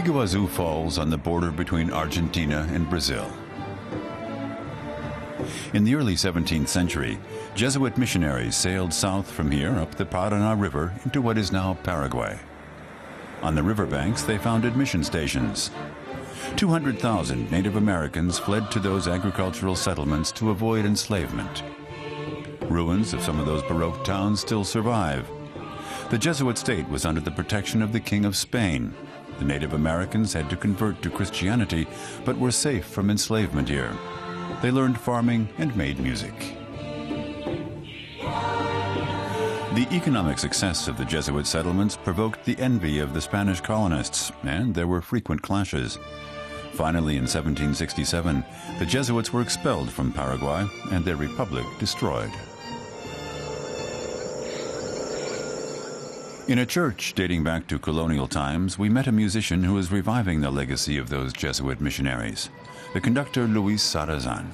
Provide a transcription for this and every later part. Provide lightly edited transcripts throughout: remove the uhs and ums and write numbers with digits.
Iguazu falls on the border between Argentina and Brazil. In the early 17th century, Jesuit missionaries sailed south from here up the Paraná River into what is now Paraguay. On the riverbanks, they founded mission stations. 200,000 Native Americans fled to those agricultural settlements to avoid enslavement. Ruins of some of those Baroque towns still survive. The Jesuit state was under the protection of the King of Spain. The Native Americans had to convert to Christianity, but were safe from enslavement here. They learned farming and made music. The economic success of the Jesuit settlements provoked the envy of the Spanish colonists, and there were frequent clashes. Finally, in 1767, the Jesuits were expelled from Paraguay and their republic destroyed. In a church dating back to colonial times, we met a musician who was reviving the legacy of those Jesuit missionaries, the conductor Luis Sarrazin.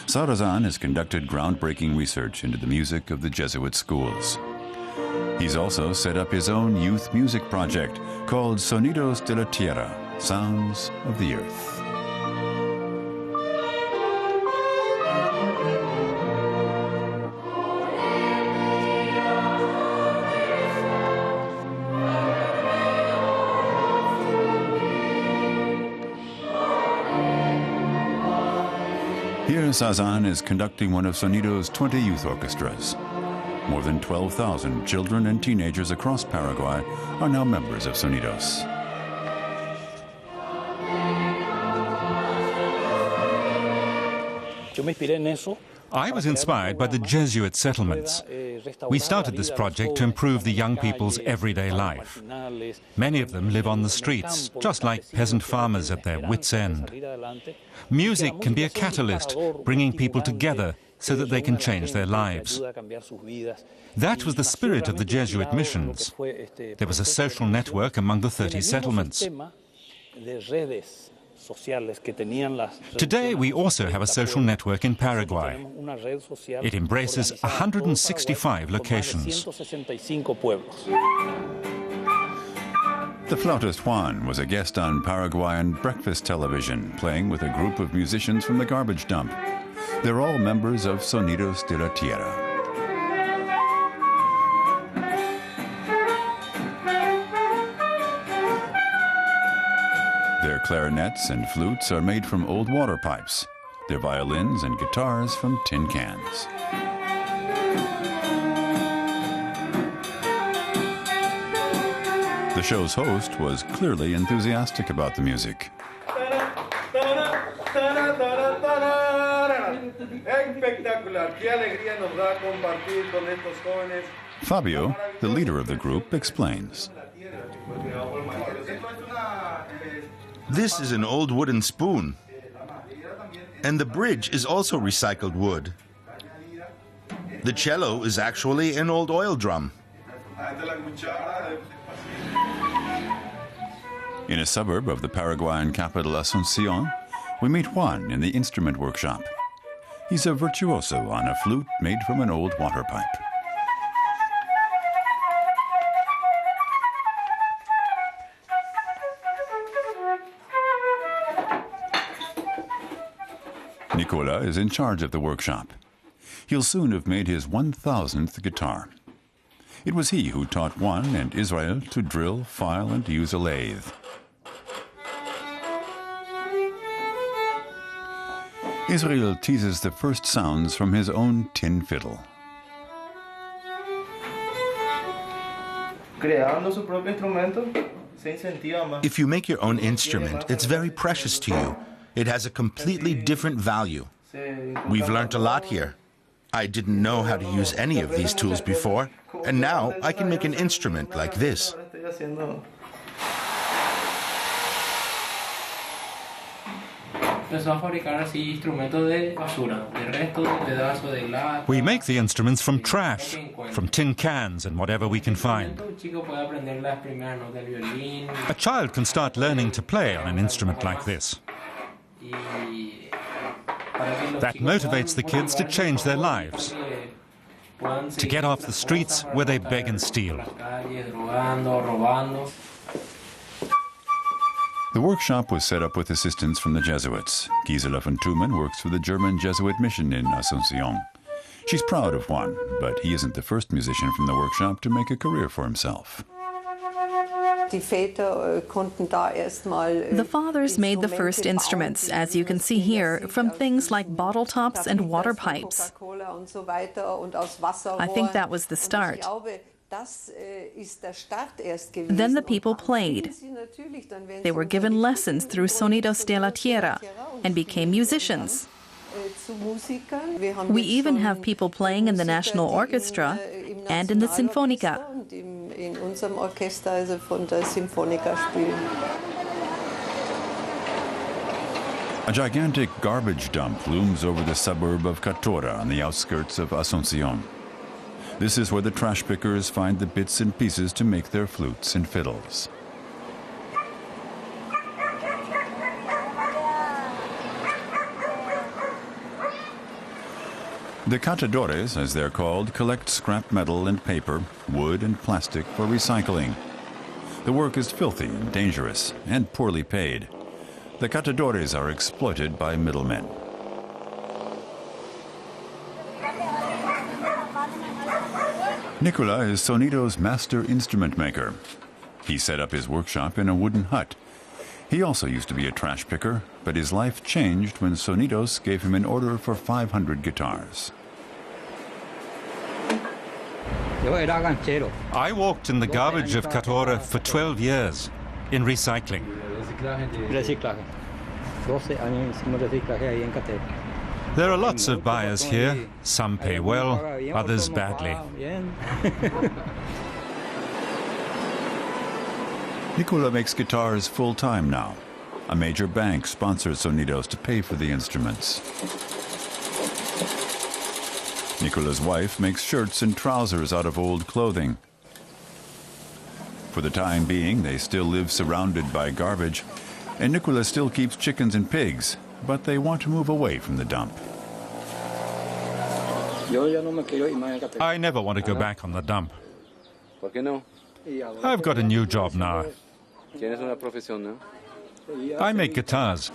Sarrazin has conducted groundbreaking research into the music of the Jesuit schools. He's also set up his own youth music project called Sonidos de la Tierra, Sounds of the Earth. Here, Sarrazin is conducting one of Sonidos' 20 youth orchestras. More than 12,000 children and teenagers across Paraguay are now members of Sonidos. I was inspired by the Jesuit settlements. We started this project to improve the young people's everyday life. Many of them live on the streets, just like peasant farmers at their wits' end. Music can be a catalyst, bringing people together so that they can change their lives. That was the spirit of the Jesuit missions. There was a social network among the 30 settlements. Today, we also have a social network in Paraguay. It embraces 165 locations. The flautist Juan was a guest on Paraguayan breakfast television, playing with a group of musicians from the garbage dump. They're all members of Sonidos de la Tierra. Their clarinets and flutes are made from old water pipes. Their violins and guitars from tin cans. The show's host was clearly enthusiastic about the music. Fabio, the leader of the group, explains. This is an old wooden spoon. And the bridge is also recycled wood. The cello is actually an old oil drum. In a suburb of the Paraguayan capital Asunción, we meet Juan in the instrument workshop. He's a virtuoso on a flute made from an old water pipe. Nicola is in charge of the workshop. He'll soon have made his 1,000th guitar. It was he who taught Juan and Israel to drill, file, and use a lathe. Israel teases the first sounds from his own tin fiddle. If you make your own instrument, it's very precious to you. It has a completely different value. We've learned a lot here. I didn't know how to use any of these tools before, and now I can make an instrument like this. We make the instruments from trash, from tin cans and whatever we can find. A child can start learning to play on an instrument like this. That motivates the kids to change their lives, to get off the streets where they beg and steal. The workshop was set up with assistance from the Jesuits. Gisela von Thumann works for the German Jesuit mission in Asunción. She's proud of Juan, but he isn't the first musician from the workshop to make a career for himself. The fathers made the first instruments, as you can see here, from things like bottle tops and water pipes. I think that was the start. Then the people played. They were given lessons through Sonidos de la Tierra and became musicians. We even have people playing in the National Orchestra and in the Sinfonica. A gigantic garbage dump looms over the suburb of Catora on the outskirts of Asunción. This is where the trash pickers find the bits and pieces to make their flutes and fiddles. The catadores, as they're called, collect scrap metal and paper, wood and plastic for recycling. The work is filthy and dangerous and poorly paid. The catadores are exploited by middlemen. Nicola is Sonido's master instrument maker. He set up his workshop in a wooden hut. He also used to be a trash picker, but his life changed when Sonidos gave him an order for 500 guitars. I walked in the garbage of Catora for 12 years, in recycling. There are lots of buyers here. Some pay well, others badly. Nicola makes guitars full-time now. A major bank sponsors Sonidos to pay for the instruments. Nicola's wife makes shirts and trousers out of old clothing. For the time being, they still live surrounded by garbage, and Nicola still keeps chickens and pigs, but they want to move away from the dump. I never want to go back on the dump. I've got a new job now. I make guitars.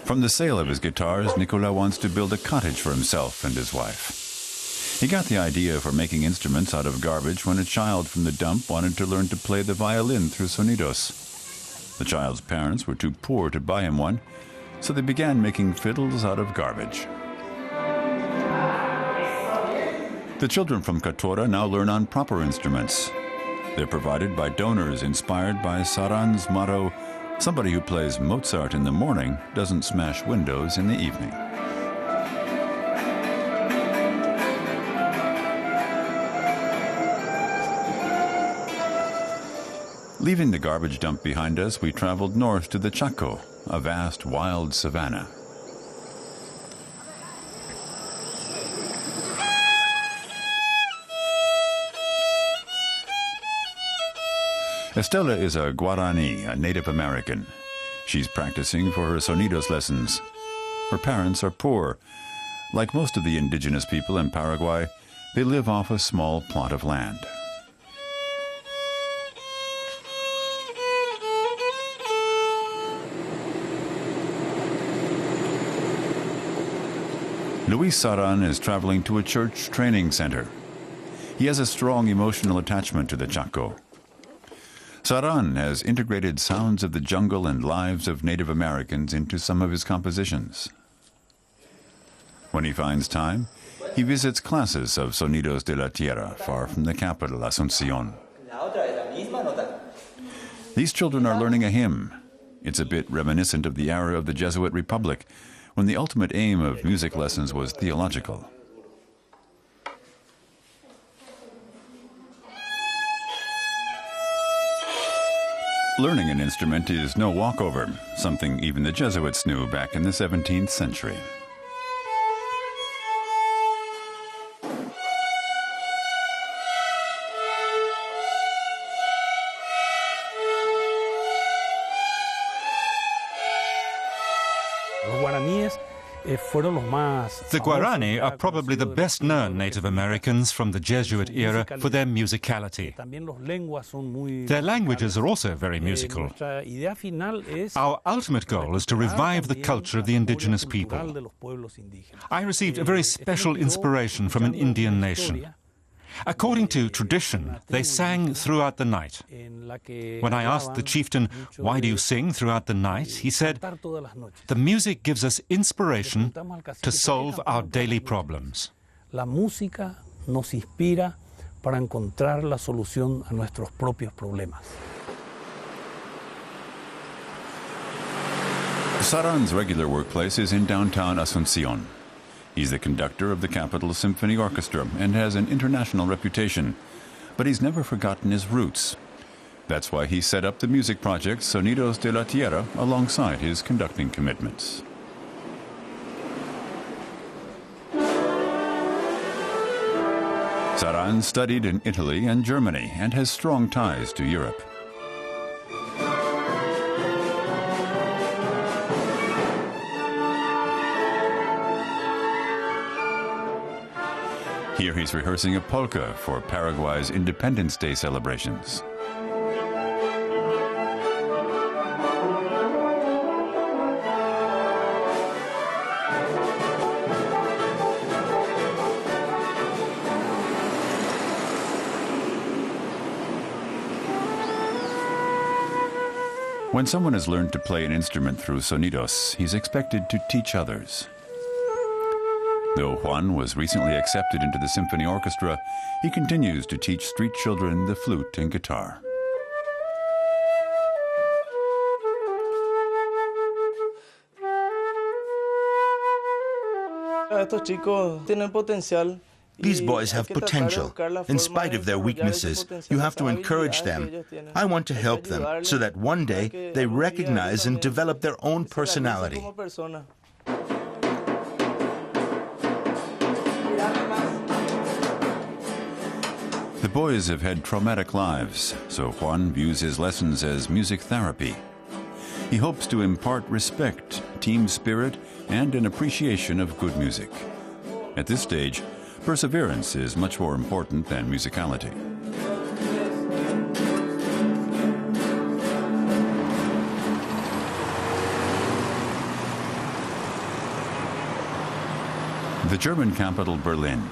From the sale of his guitars, Nicola wants to build a cottage for himself and his wife. He got the idea for making instruments out of garbage when a child from the dump wanted to learn to play the violin through Sonidos. The child's parents were too poor to buy him one, so they began making fiddles out of garbage. The children from Catora now learn on proper instruments. They're provided by donors inspired by Saran's motto, "Somebody who plays Mozart in the morning doesn't smash windows in the evening." Leaving the garbage dump behind us, we traveled north to the Chaco, a vast wild savanna. Estela is a Guarani, a Native American. She's practicing for her Sonidos lessons. Her parents are poor. Like most of the indigenous people in Paraguay, they live off a small plot of land. Luis Saran is traveling to a church training center. He has a strong emotional attachment to the Chaco. Saran has integrated sounds of the jungle and lives of Native Americans into some of his compositions. When he finds time, he visits classes of Sonidos de la Tierra, far from the capital, Asunción. These children are learning a hymn. It's a bit reminiscent of the era of the Jesuit Republic, when the ultimate aim of music lessons was theological. Learning an instrument is no walkover, something even the Jesuits knew back in the 17th century. The Guarani are probably the best-known Native Americans from the Jesuit era for their musicality. Their languages are also very musical. Our ultimate goal is to revive the culture of the indigenous people. I received a very special inspiration from an Indian nation. According to tradition, they sang throughout the night. When I asked the chieftain, "Why do you sing throughout the night?" he said, "The music gives us inspiration to solve our daily problems." La música nos inspira para encontrar la solución a nuestros propios problemas. Saran's regular workplace is in downtown Asuncion. He's the conductor of the capital symphony orchestra and has an international reputation. But he's never forgotten his roots. That's why he set up the music project Sonidos de la Tierra alongside his conducting commitments. Saran studied in Italy and Germany and has strong ties to Europe. Here he's rehearsing a polka for Paraguay's Independence Day celebrations. When someone has learned to play an instrument through Sonidos, he's expected to teach others. Though Juan was recently accepted into the symphony orchestra, he continues to teach street children the flute and guitar. These boys have potential. In spite of their weaknesses, you have to encourage them. I want to help them so that one day they recognize and develop their own personality. The boys have had traumatic lives, so Juan views his lessons as music therapy. He hopes to impart respect, team spirit, and an appreciation of good music. At this stage, perseverance is much more important than musicality. The German capital, Berlin.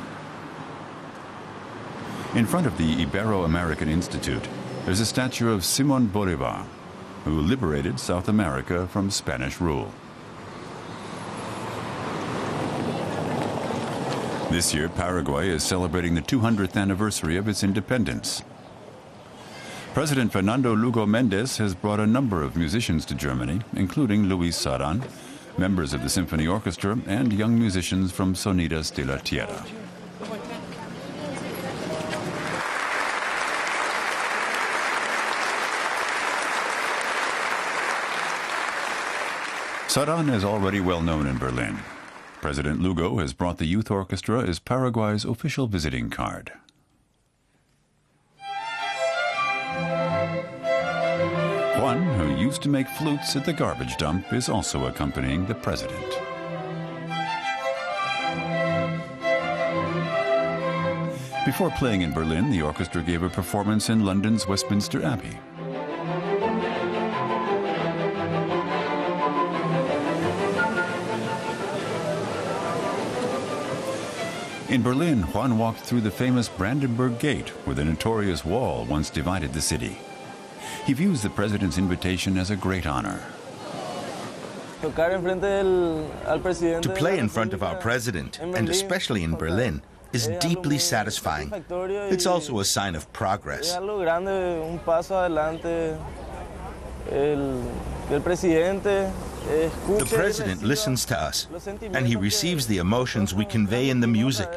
In front of the Ibero-American Institute, there's a statue of Simón Bolívar, who liberated South America from Spanish rule. This year, Paraguay is celebrating the 200th anniversary of its independence. President Fernando Lugo Méndez has brought a number of musicians to Germany, including Luis Saran, members of the symphony orchestra, and young musicians from Sonidos de la Tierra. Saran is already well known in Berlin. President Lugo has brought the youth orchestra as Paraguay's official visiting card. Juan, who used to make flutes at the garbage dump, is also accompanying the president. Before playing in Berlin, the orchestra gave a performance in London's Westminster Abbey. In Berlin, Juan walked through the famous Brandenburg Gate, where the notorious wall once divided the city. He views the president's invitation as a great honor. To play in front of our president, and especially in Berlin, is deeply satisfying. It's also a sign of progress. The president listens to us, and he receives the emotions we convey in the music.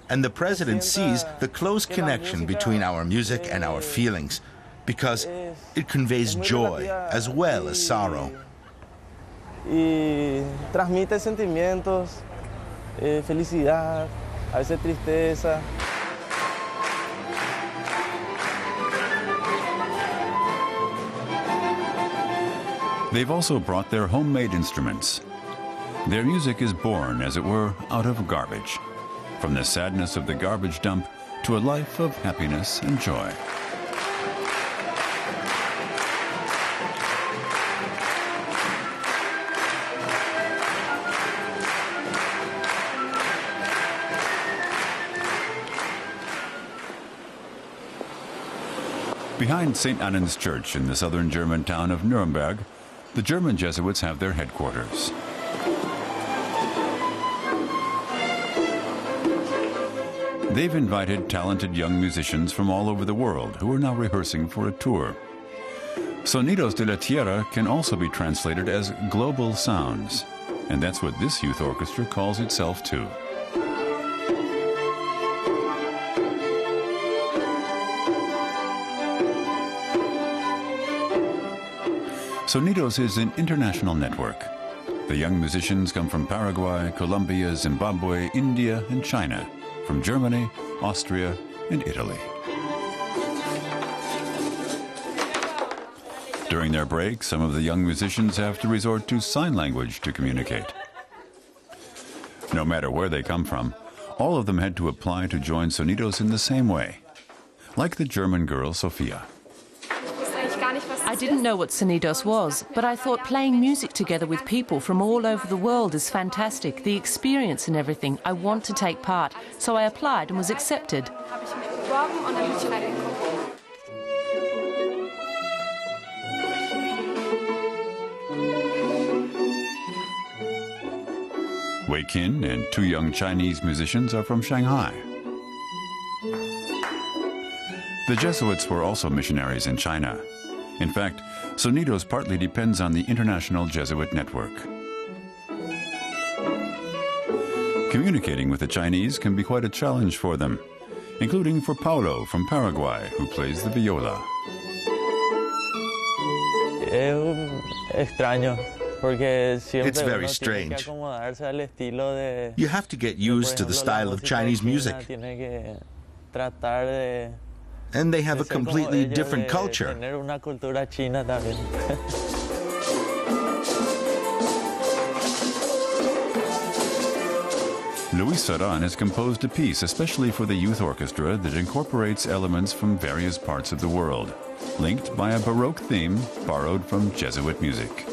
And the president sees the close connection between our music and our feelings, because it conveys joy as well as sorrow. Y transmite sentimientos, felicidad, a veces tristeza. They've also brought their homemade instruments. Their music is born, as it were, out of garbage, from the sadness of the garbage dump to a life of happiness and joy. Behind St. Annen's Church in the southern German town of Nuremberg, the German Jesuits have their headquarters. They've invited talented young musicians from all over the world who are now rehearsing for a tour. Sonidos de la Tierra can also be translated as global sounds, and that's what this youth orchestra calls itself too. Sonidos is an international network. The young musicians come from Paraguay, Colombia, Zimbabwe, India, and China, from Germany, Austria, and Italy. During their break, some of the young musicians have to resort to sign language to communicate. No matter where they come from, all of them had to apply to join Sonidos in the same way, like the German girl Sophia. I didn't know what Sonidos was, but I thought playing music together with people from all over the world is fantastic. The experience and everything. I want to take part. So I applied and was accepted. Wei Qin and two young Chinese musicians are from Shanghai. The Jesuits were also missionaries in China. In fact, Sonidos partly depends on the international Jesuit network. Communicating with the Chinese can be quite a challenge for them, including for Paulo from Paraguay, who plays the viola. It's very strange. You have to get used to the style of Chinese music. And they have a completely different culture. Luis Saran has composed a piece especially for the youth orchestra that incorporates elements from various parts of the world, linked by a Baroque theme borrowed from Jesuit music.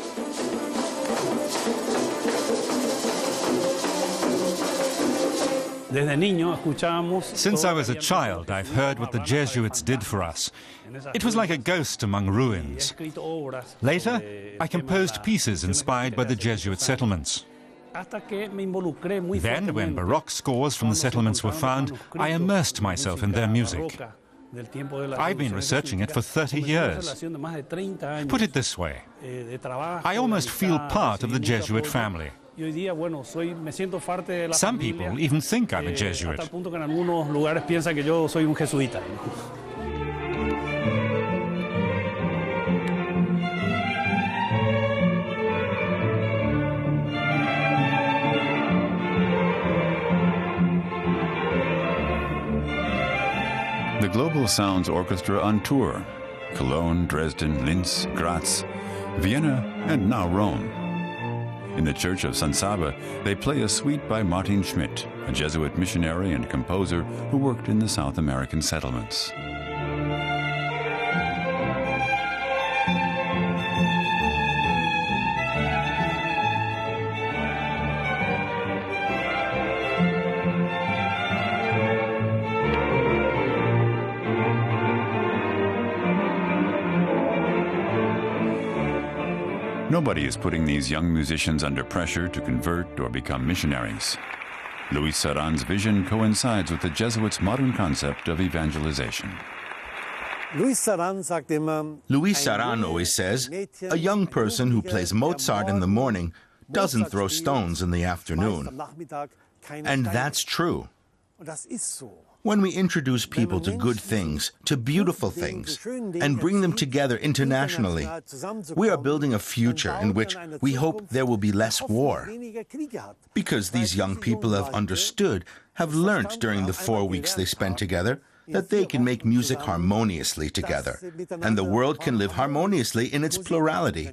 Since I was a child, I've heard what the Jesuits did for us. It was like a ghost among ruins. Later, I composed pieces inspired by the Jesuit settlements. Then, when Baroque scores from the settlements were found, I immersed myself in their music. I've been researching it for 30 years. Put it this way, I almost feel part of the Jesuit family. Some people even think I'm a Jesuit. The Global Sounds Orchestra on tour: Cologne, Dresden, Linz, Graz, Vienna, and now Rome. In the church of San Saba, they play a suite by Martin Schmidt, a Jesuit missionary and composer who worked in the South American settlements. Nobody is putting these young musicians under pressure to convert or become missionaries. Luis Saran's vision coincides with the Jesuits' modern concept of evangelization. Luis Saran always says, a young person who plays Mozart in the morning doesn't throw stones in the afternoon. And that's true. When we introduce people to good things, to beautiful things, and bring them together internationally, we are building a future in which we hope there will be less war. Because these young people have understood, have learnt during the 4 weeks they spent together, that they can make music harmoniously together, and the world can live harmoniously in its plurality.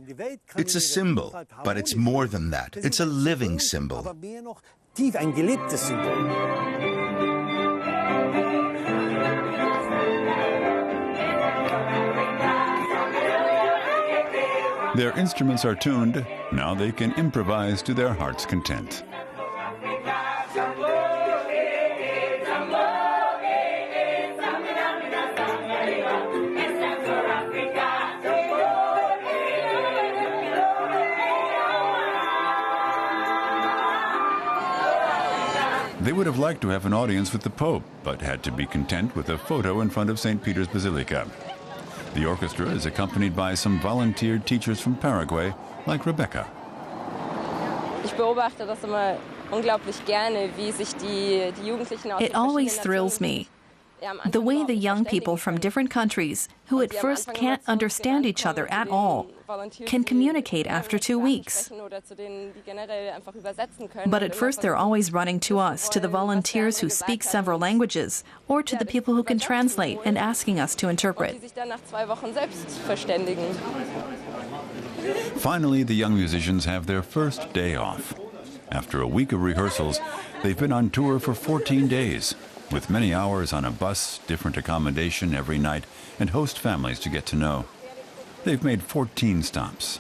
It's a symbol, but it's more than that. It's a living symbol. Their instruments are tuned. Now they can improvise to their heart's content. They would have liked to have an audience with the Pope, but had to be content with a photo in front of St. Peter's Basilica. The orchestra is accompanied by some volunteered teachers from Paraguay, like Rebecca. It always thrills me. The way the young people from different countries, who at first can't understand each other at all, can communicate after 2 weeks. But at first they're always running to us, to the volunteers who speak several languages, or to the people who can translate and asking us to interpret. Finally, the young musicians have their first day off. After a week of rehearsals, they've been on tour for 14 days. With many hours on a bus, different accommodation every night, and host families to get to know. They've made 14 stops.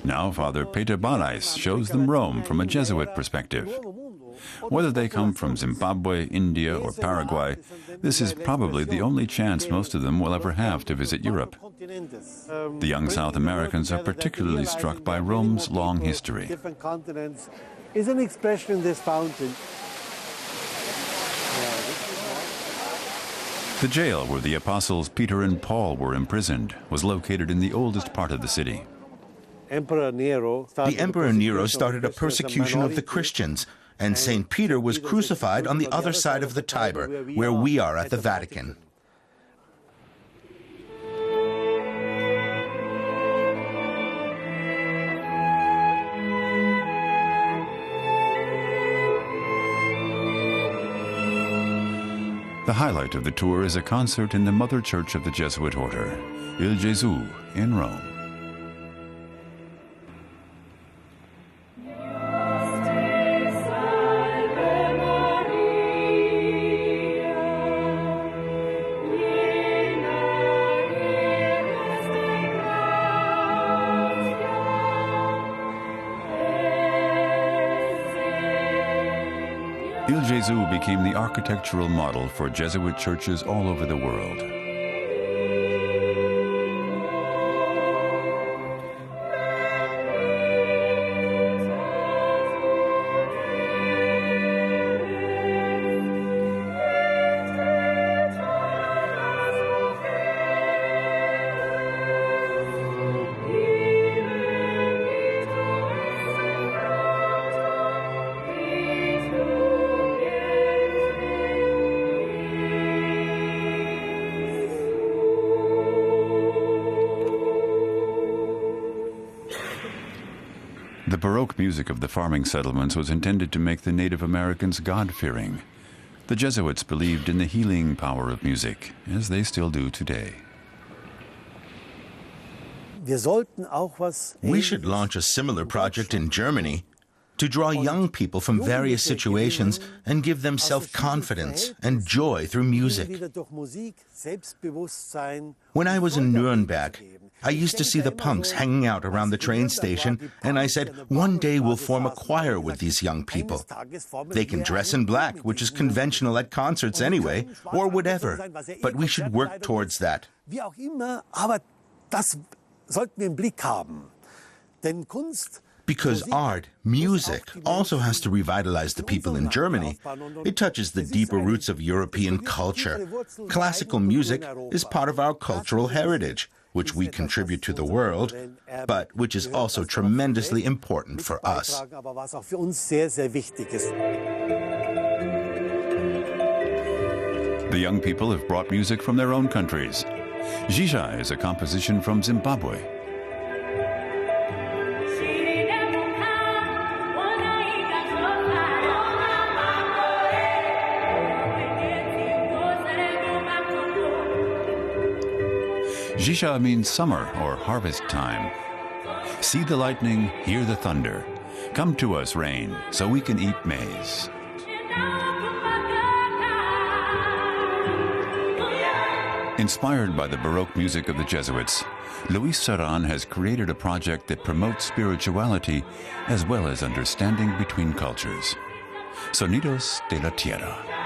Now Father Peter Balais shows them Rome from a Jesuit perspective. Whether they come from Zimbabwe, India, or Paraguay, this is probably the only chance most of them will ever have to visit Europe. The young South Americans are particularly struck by Rome's long history. Is an expression in this fountain. The jail where the apostles Peter and Paul were imprisoned was located in the oldest part of the city. The Emperor Nero started a persecution of the Christians, and St. Peter was crucified on the other side of the Tiber, where we are at the Vatican. The highlight of the tour is a concert in the mother church of the Jesuit order, Il Gesù, in Rome. Il Gesù became the architectural model for Jesuit churches all over the world. The Baroque music of the farming settlements was intended to make the Native Americans God-fearing. The Jesuits believed in the healing power of music, as they still do today. We should launch a similar project in Germany to draw young people from various situations and give them self-confidence and joy through music. When I was in Nuremberg, I used to see the punks hanging out around the train station, and I said, one day we'll form a choir with these young people. They can dress in black, which is conventional at concerts anyway, or whatever, but we should work towards that. Because art, music, also has to revitalize the people in Germany. It touches the deeper roots of European culture. Classical music is part of our cultural heritage, which we contribute to the world, but which is also tremendously important for us. The young people have brought music from their own countries. Jija is a composition from Zimbabwe. Xisha means summer or harvest time. See the lightning, hear the thunder. Come to us, rain, so we can eat maize. Inspired by the Baroque music of the Jesuits, Luis Serran has created a project that promotes spirituality as well as understanding between cultures. Sonidos de la Tierra.